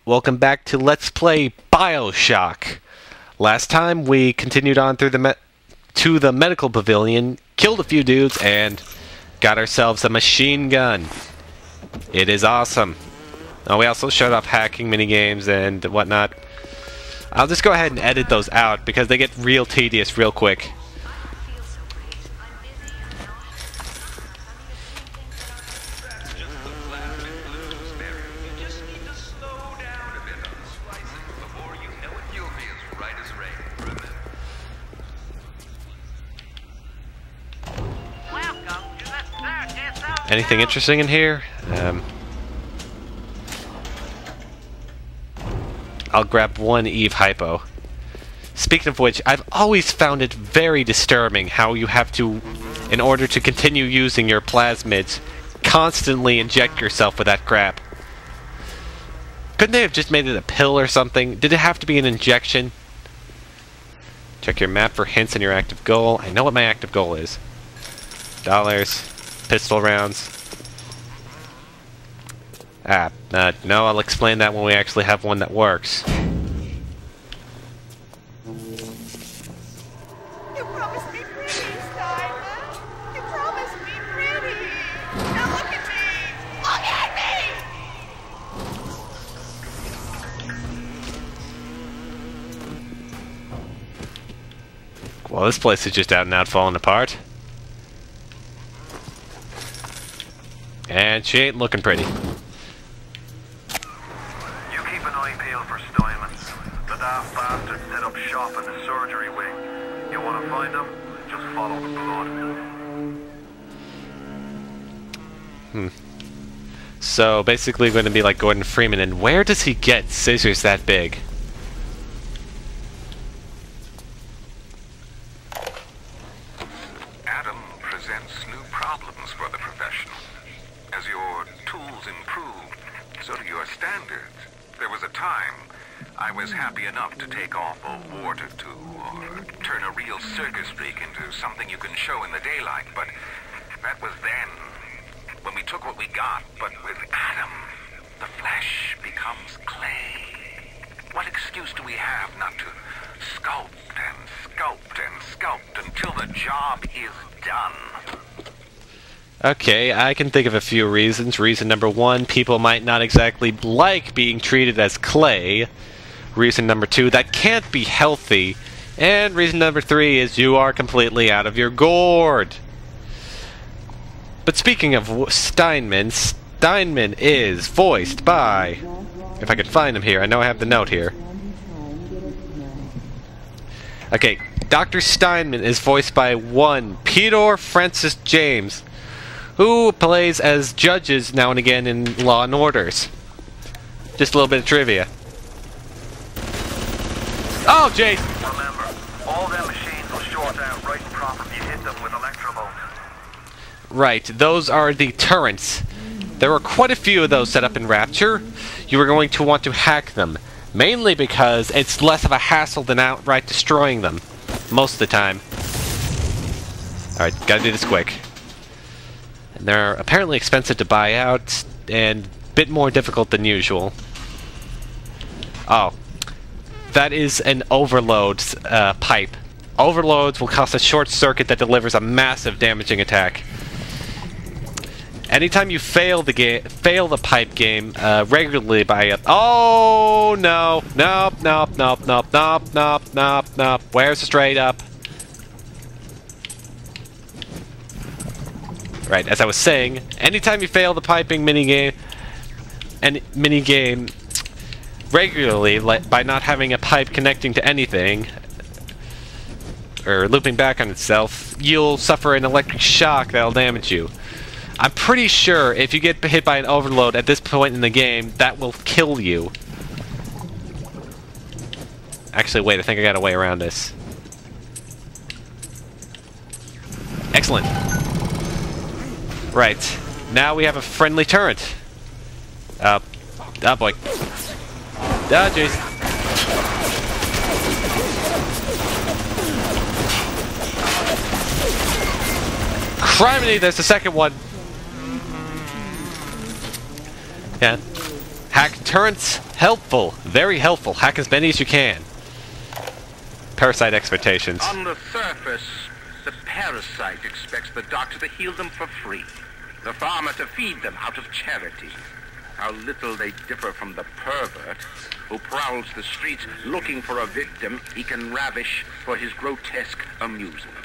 welcome back to Let's Play BioShock. Last time we continued on through to the medical pavilion, killed a few dudes, and got ourselves a machine gun. It is awesome. We also showed off hacking minigames and whatnot. I'll just go ahead and edit those out because they get real tedious real quick. Anything interesting in here? I'll grab one Eve Hypo. Speaking of which, I've always found it very disturbing how you have to, in order to continue using your plasmids, constantly inject yourself with that crap. Couldn't they have just made it a pill or something? Did it have to be an injection? Check your map for hints on your active goal. I know what my active goal is. Dollars. Pistol rounds. No, I'll explain that when we actually have one that works. You promised me pretty, Simon. You promised me pretty. Now look at me. Look at me. Well, this place is just out and out falling apart. And she ain't looking pretty. You keep an eye peeled for Steinman. The daft bastard set up shop in the surgery wing. You want to find him? Just follow the blood. So basically going to be like Gordon Freeman, and where does he get scissors that big? Adam presents new problems for the professional. As your tools improve, so do your standards. There was a time I was happy enough to take off a wart or two, or turn a real circus freak into something you can show in the daylight, but that was then, when we took what we got. But with Adam, the flesh becomes clay. What excuse do we have not to sculpt and sculpt and sculpt until the job is done? Okay, I can think of a few reasons. Reason number one, people might not exactly like being treated as clay. Reason number two, that can't be healthy. And reason number three is you are completely out of your gourd. But speaking of Steinman, Steinman is voiced by... If I can find him here, I know I have the note here. Okay, Dr. Steinman is voiced by one Peter Francis James, who plays as judges now and again in Law and Orders. Just a little bit of trivia. Oh, jeez! Remember, all them machines will short out right and proper if you hit them with electrovolt. Right, those are the turrets. There were quite a few of those set up in Rapture. You were going to want to hack them, mainly because it's less of a hassle than outright destroying them, most of the time. Alright, gotta do this quick. And they're apparently expensive to buy out, and a bit more difficult than usual. Oh. That is an overload pipe. Overloads will cause a short circuit that delivers a massive damaging attack. Anytime you fail the pipe game regularly by a... Oh, no. Nope, nope, nope, nope, nope, nope, nope, nope. Where's the straight up? Right, as I was saying, anytime you fail the piping minigame regularly, by not having a pipe connecting to anything, or looping back on itself, you'll suffer an electric shock that'll damage you. I'm pretty sure if you get hit by an overload at this point in the game, that will kill you. Actually, wait, I think I got a way around this. Excellent. Right. Now we have a friendly turret. Oh boy. Ah, jeez. Criminy, there's the second one. Yeah. Hack turrets, Helpful. Very helpful. Hack as many as you can. Parasite expectations. On the surface, the parasite expects the doctor to heal them for free. The farmer to feed them out of charity. How little they differ from the pervert who prowls the streets looking for a victim he can ravish for his grotesque amusement.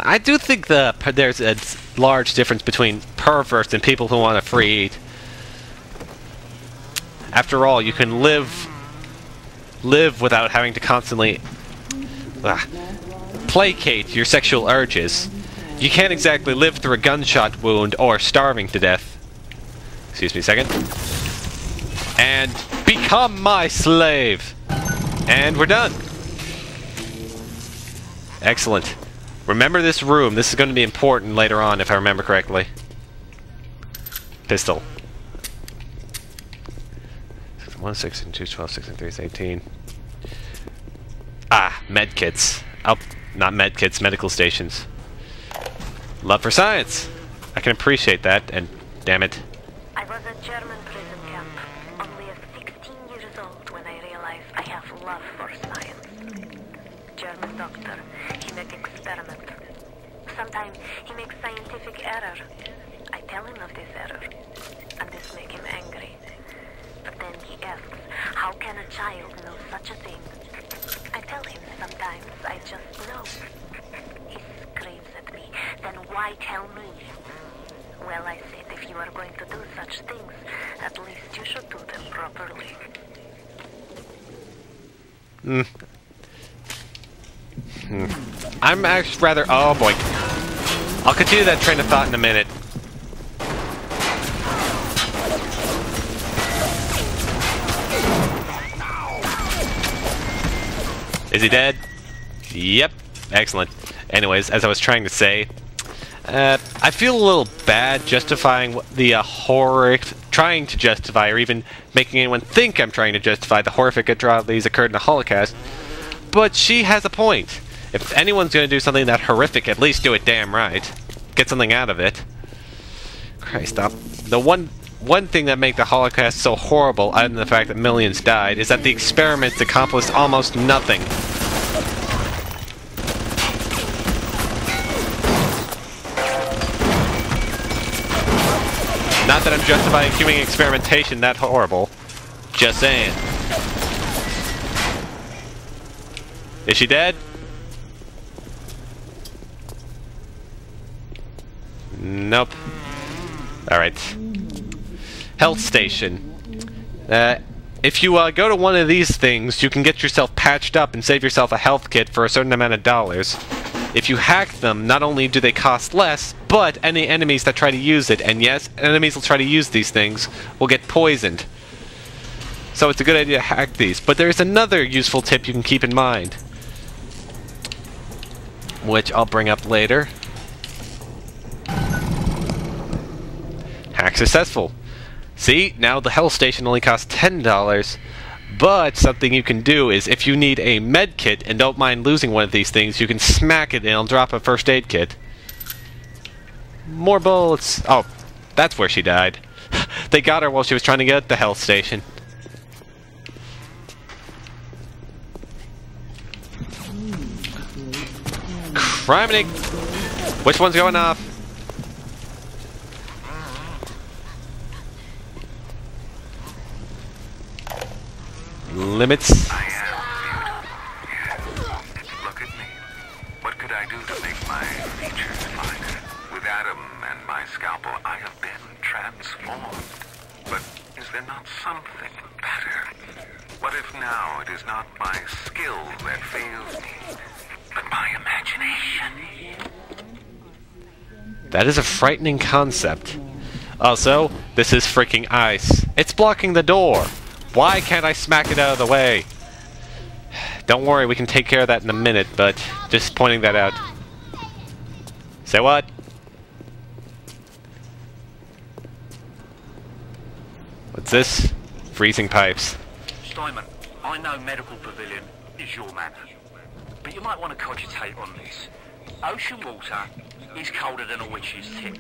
I do think there's a large difference between perverts and people who want to free eat. After all, you can live without having to constantly placate your sexual urges. You can't exactly live through a gunshot wound or starving to death. Excuse me a second. And become my slave. And we're done. Excellent. Remember this room. This is going to be important later on, if I remember correctly. Pistol. 1, 6, and 2, 12, 6, and 3 is 18. Ah, medkits. Oh, not medkits, medical stations. Love for science. I can appreciate that, and damn it. I was at German prison camp, only 16 years old when I realized I have love for science. German doctor, he make experiment. Sometimes he makes scientific error. I tell him of this error, and this make him angry. But then he asks, how can a child know such a thing? I tell him sometimes I just know. He screams at me, then why tell me? Well, I said, if you are going to do such things, at least you should do them properly. I'm actually rather... Oh boy. I'll continue that train of thought in a minute. Is he dead? Yep. Excellent. Anyways, as I was trying to say, I feel a little bad justifying the horrific... trying to justify, or even making anyone think I'm trying to justify the horrific atrocities occurred in the Holocaust. But she has a point. If anyone's going to do something that horrific, at least do it damn right. Get something out of it. Christ, the one thing that made the Holocaust so horrible, other than the fact that millions died, is that the experiments accomplished almost nothing. Not that I'm justifying human experimentation that horrible. Just saying. Is she dead? Nope. Alright. Health station. If you go to one of these things, you can get yourself patched up and save yourself a health kit for a certain amount of dollars. If you hack them, not only do they cost less, but any enemies that try to use it, and yes, enemies will try to use these things, will get poisoned. So it's a good idea to hack these. But there's another useful tip you can keep in mind, which I'll bring up later. Hack successful. See, now the health station only costs $10, but something you can do is if you need a med kit and don't mind losing one of these things, you can smack it and it'll drop a first aid kit. More bullets. Oh, that's where she died. They got her while she was trying to get at the health station. Criminy! Which one's going off? Limits. I am beautiful. Yes. Look at me. What could I do to make my features finer? With Adam and my scalpel, I have been transformed. But is there not something better? What if now it is not my skill that fails me, but my imagination? That is a frightening concept. Also, this is freaking ice. It's blocking the door. Why can't I smack it out of the way? Don't worry, we can take care of that in a minute, but just pointing that out. Say what? What's this? Freezing pipes. Steinman, I know medical pavilion is your man, but you might want to cogitate on this. Ocean water is colder than a witch's tip.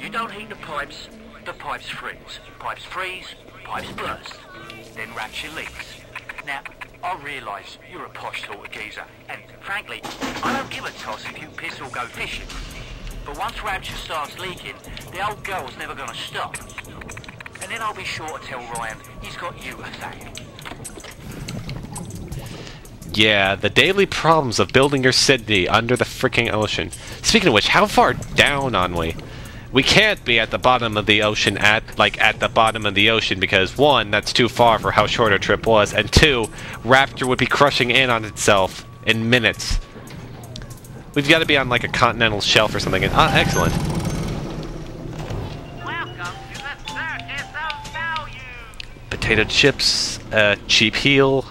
You don't heat the pipes, The pipes freeze. Pipes freeze, pipes burst. Then Rapture leaks. Now, I realise you're a posh sort of geezer, and frankly, I don't give a toss if you piss or go fishing. But once Rapture starts leaking, the old girl's never gonna stop. And then I'll be sure to tell Ryan he's got you to thank. Yeah, the daily problems of building your city under the freaking ocean. Speaking of which, how far down are we? We can't be at the bottom of the ocean at the bottom of the ocean because one, that's too far for how short our trip was, and two, Rapture would be crushing in on itself in minutes. We've got to be on like a continental shelf or something. And, excellent. Welcome to the circus of value. Potato chips, cheap heel,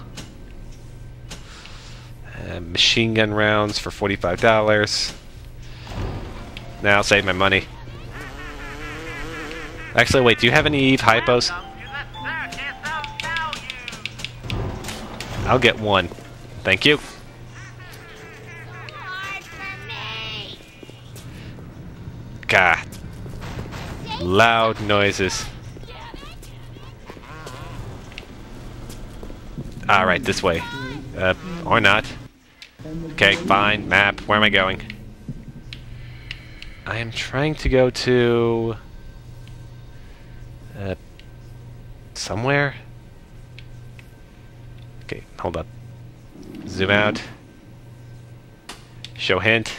machine gun rounds for $45. Now I'll save my money. Actually, wait, do you have any Eve hypos? I'll get one. Thank you. God. Loud noises. Alright, this way. Or not. Okay, fine. Map. Where am I going? I am trying to go to... somewhere? Okay, hold up. Zoom out. Show hint.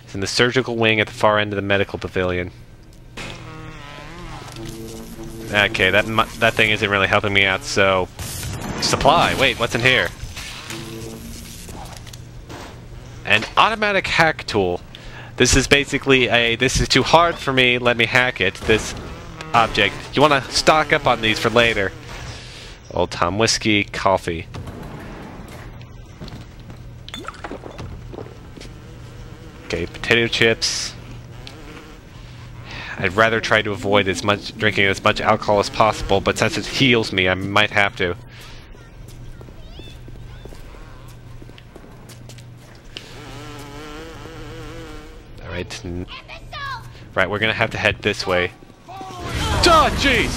It's in the surgical wing at the far end of the medical pavilion. Okay, that thing isn't really helping me out, so... Supply! Wait, what's in here? An automatic hack tool. This is basically a, this is too hard for me, let me hack it, this object. You want to stock up on these for later. Old Tom Whiskey, coffee. Okay, potato chips. I'd rather try to avoid drinking as much alcohol as possible, but since it heals me, I might have to. Alright. Right, we're gonna have to head this way. Oh, jeez!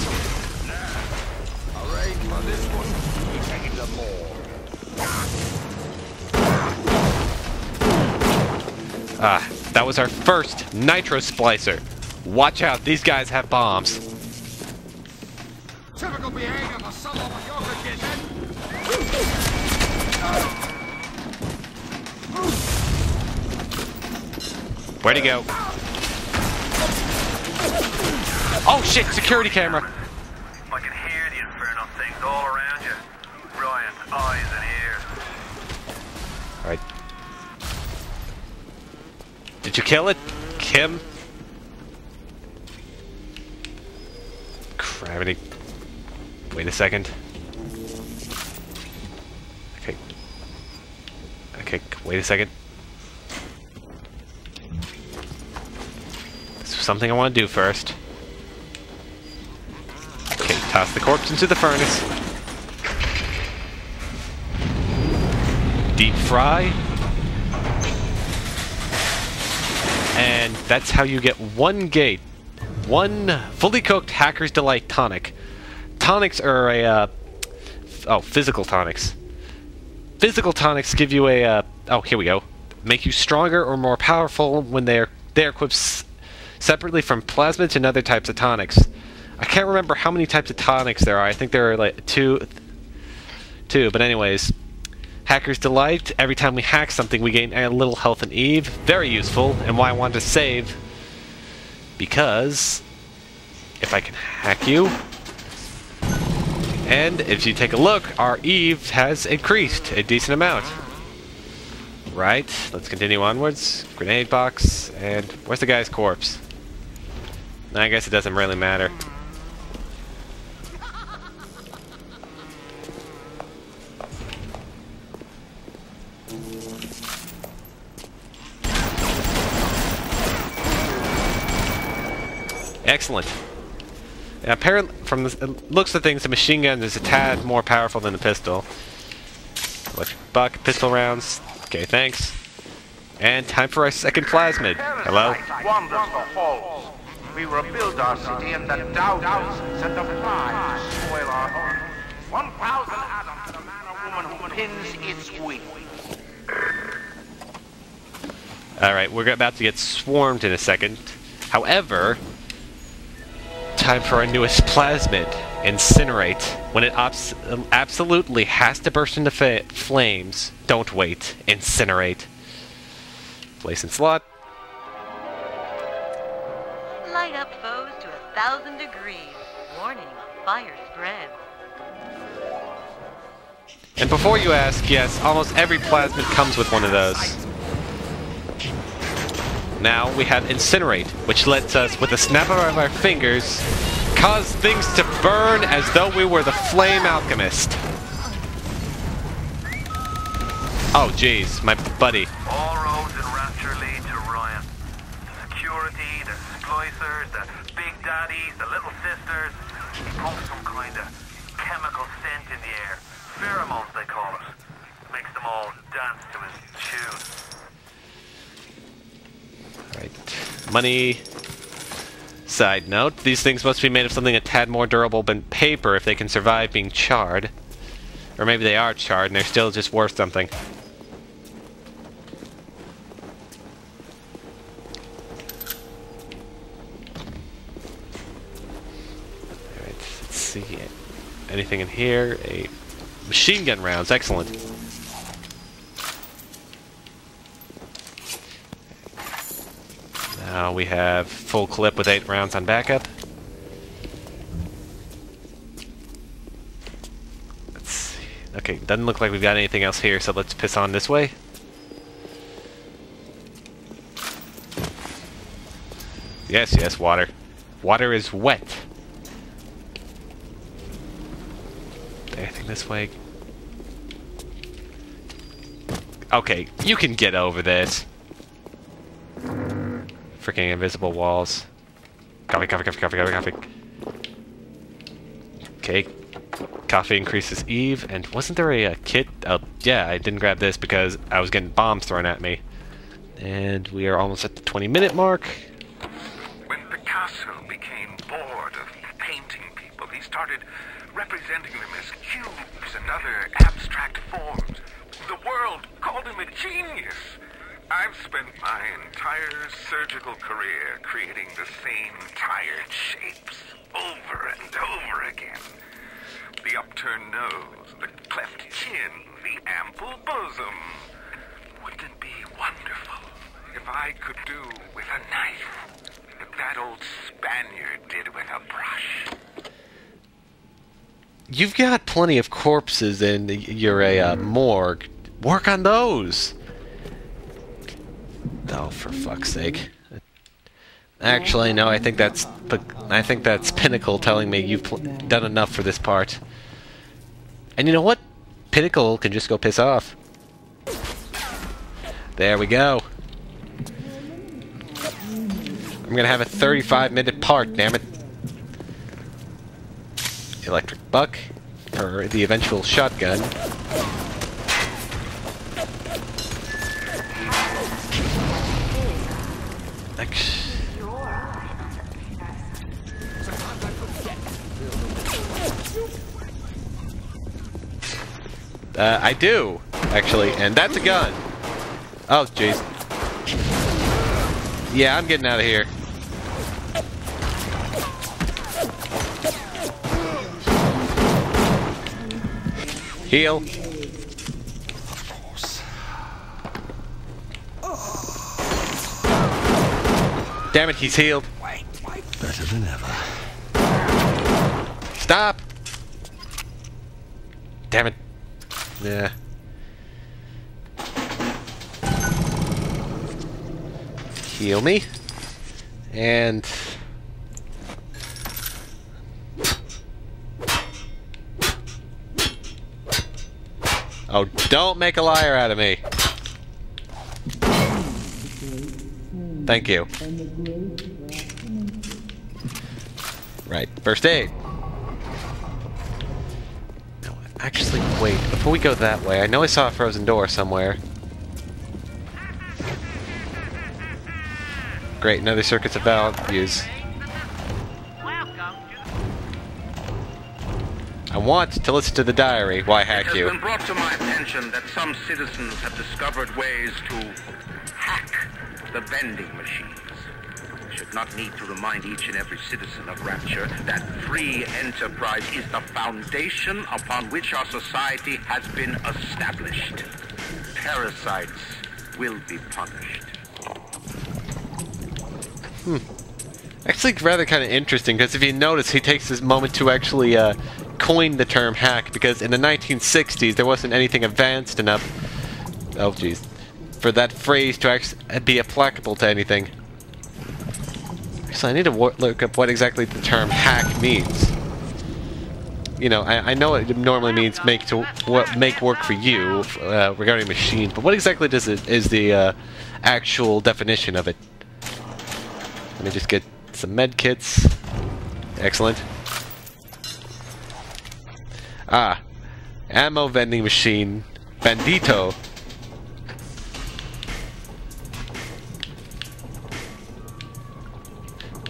Ah, that was our first nitro splicer. Watch out, these guys have bombs. Typical behavior for someone with your condition. Where'd he go? Oh shit, security camera! I can hear the infernal things all around you. Ryan's eyes and ears. Alright. Did you kill it, Kim? Gravity. Wait a second. Okay. Okay, wait a second. This is something I want to do first. Okay, toss the corpse into the furnace. Deep fry. And that's how you get one gate. One fully cooked Hacker's Delight tonic. Tonics are a, physical tonics. Physical tonics give you a, here we go. Make you stronger or more powerful when they're equipped separately from plasmids and other types of tonics. I can't remember how many types of tonics there are. I think there are like two, but anyways. Hacker's Delight, every time we hack something we gain a little health and Eve. Very useful, and why I wanted to save. Because if I can hack you, and if you take a look, our Eve has increased a decent amount. Right, let's continue onwards. Grenade box, and where's the guy's corpse? I guess it doesn't really matter. Excellent. Yeah, apparently, from the looks of things, the machine gun is a tad more powerful than the pistol. Electric buck, pistol rounds. Okay, thanks. And time for our second plasmid. Hello? Wonderful falls. we rebuild our city and the doubters send a fly to spoil our home. 1,000 atoms to the man or woman who pins its wing. Alright, we're about to get swarmed in a second. However, time for our newest plasmid, Incinerate. When it absolutely has to burst into flames, don't wait. Incinerate. Place in slot. Light up foes to 1,000 degrees. Warning, fire spread. And before you ask, yes, almost every plasmid comes with one of those. Now we have Incinerate, which lets us, with a snap of our fingers, cause things to burn as though we were the Flame Alchemist. Oh jeez, my buddy. All roads in Rapture lead to Ryan. The security, the splicers, the big daddies, the little sisters. He pumps some kind of chemical scent in the air. Pheromones, they call it. Makes them all dance to his tune. Right. Money. Side note, these things must be made of something a tad more durable than paper if they can survive being charred. Or maybe they are charred and they're still just worth something. Alright, let's see. Anything in here? A machine gun rounds, excellent. Now we have full clip with 8 rounds on backup. Let's see. Okay, doesn't look like we've got anything else here, so let's piss on this way. Yes, yes, water. Water is wet. Anything this way? Okay, you can get over this. Freaking invisible walls. Coffee, coffee, coffee, coffee, coffee, coffee. Okay. Coffee increases Eve. And wasn't there a kit? Oh, yeah, I didn't grab this because I was getting bombs thrown at me. And we are almost at the 20-minute mark. When Picasso became bored of painting people, he started representing them as cubes and other abstract forms. The world called him a genius. I've spent my entire surgical career creating the same tired shapes over and over again. The upturned nose, the cleft chin, the ample bosom. Wouldn't it be wonderful if I could do with a knife what that old Spaniard did with a brush? You've got plenty of corpses in your morgue. Work on those. Oh, for fuck's sake. Actually, no, I think that's Pinnacle telling me you've done enough for this part. And you know what? Pinnacle can just go piss off. There we go. I'm gonna have a 35-minute part, damn it. Electric buck for the eventual shotgun. I do, actually, and that's a gun. Oh, jeez. Yeah, I'm getting out of here. Heal. Of course. Damn it, he's healed. Better than ever. Stop! Damn it. Yeah. Heal me. And... oh, don't make a liar out of me. Thank you. Right, first aid. No, actually, wait, before we go that way, I know I saw a frozen door somewhere. Great, another circuit's of values. I want to listen to the diary. Why hack It has you? been brought to my attention that some citizens have discovered ways to hack the vending machines. I should not need to remind each and every citizen of Rapture that free enterprise is the foundation upon which our society has been established. Parasites will be punished. Actually, rather kind of interesting, because if you notice, he takes this moment to actually coin the term hack, because in the 1960s, there wasn't anything advanced enough, oh jeez, for that phrase to actually be applicable to anything. So I need to look up what exactly the term hack means. You know, I know it normally means make work for you regarding machines, but what exactly is the actual definition of it? Let me just get some med kits. Excellent. Ah, ammo vending machine, bandito.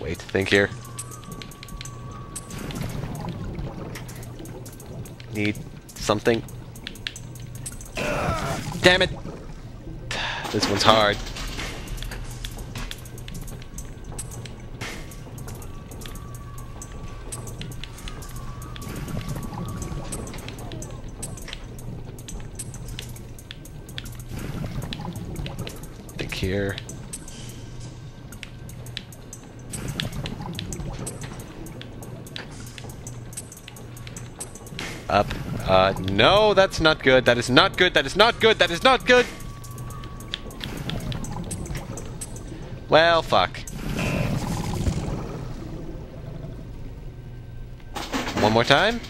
Wait, think here. Need something. Damn it! This one's hard. Think here. Up. No, that's not good. That is not good. That is not good. That is not good. Well, fuck. One more time.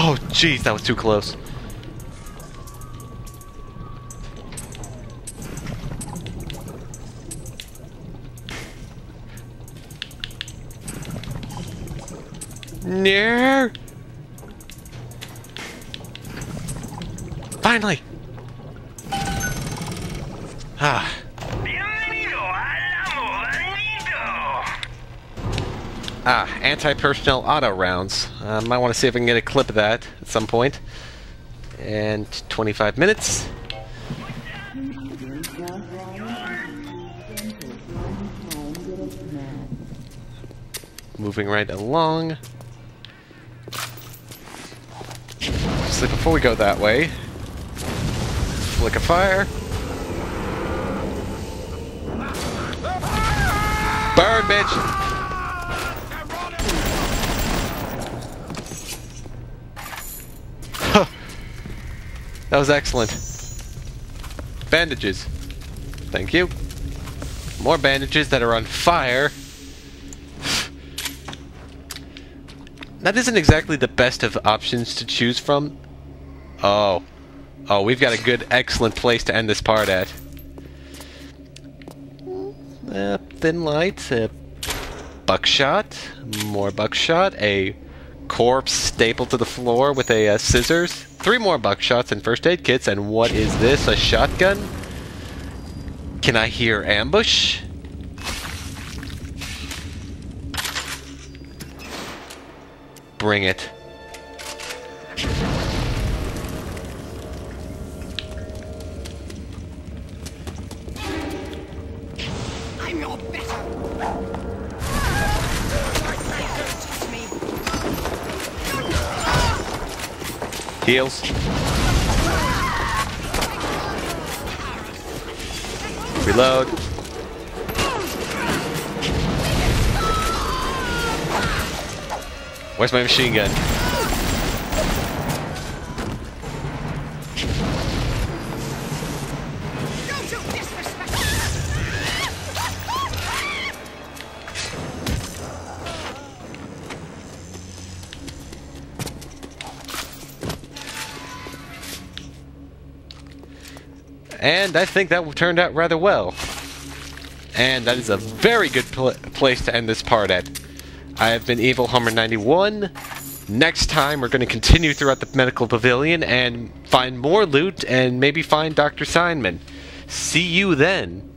Oh, jeez, that was too close. No. Finally. Ah. Ah, anti-personnel auto rounds. Might want to see if I can get a clip of that at some point. And 25 minutes. Moving right along. So before we go that way, flick a fire. Burn, bitch! That was excellent. Bandages. Thank you. More bandages that are on fire. That isn't exactly the best of options to choose from. Oh. Oh, we've got a good, excellent place to end this part at. Thin light. Buckshot. More buckshot. A corpse stapled to the floor with a scissors. 3 more buckshots and first aid kits. And what is this? A shotgun? Can I hear ambush? Bring it. I'm your better. Heals. Reload. Where's my machine gun? And I think that turned out rather well. And that is a very good place to end this part at. I have been Evil Hummer 91. Next time, we're going to continue throughout the medical pavilion and find more loot and maybe find Dr. Steinman. See you then.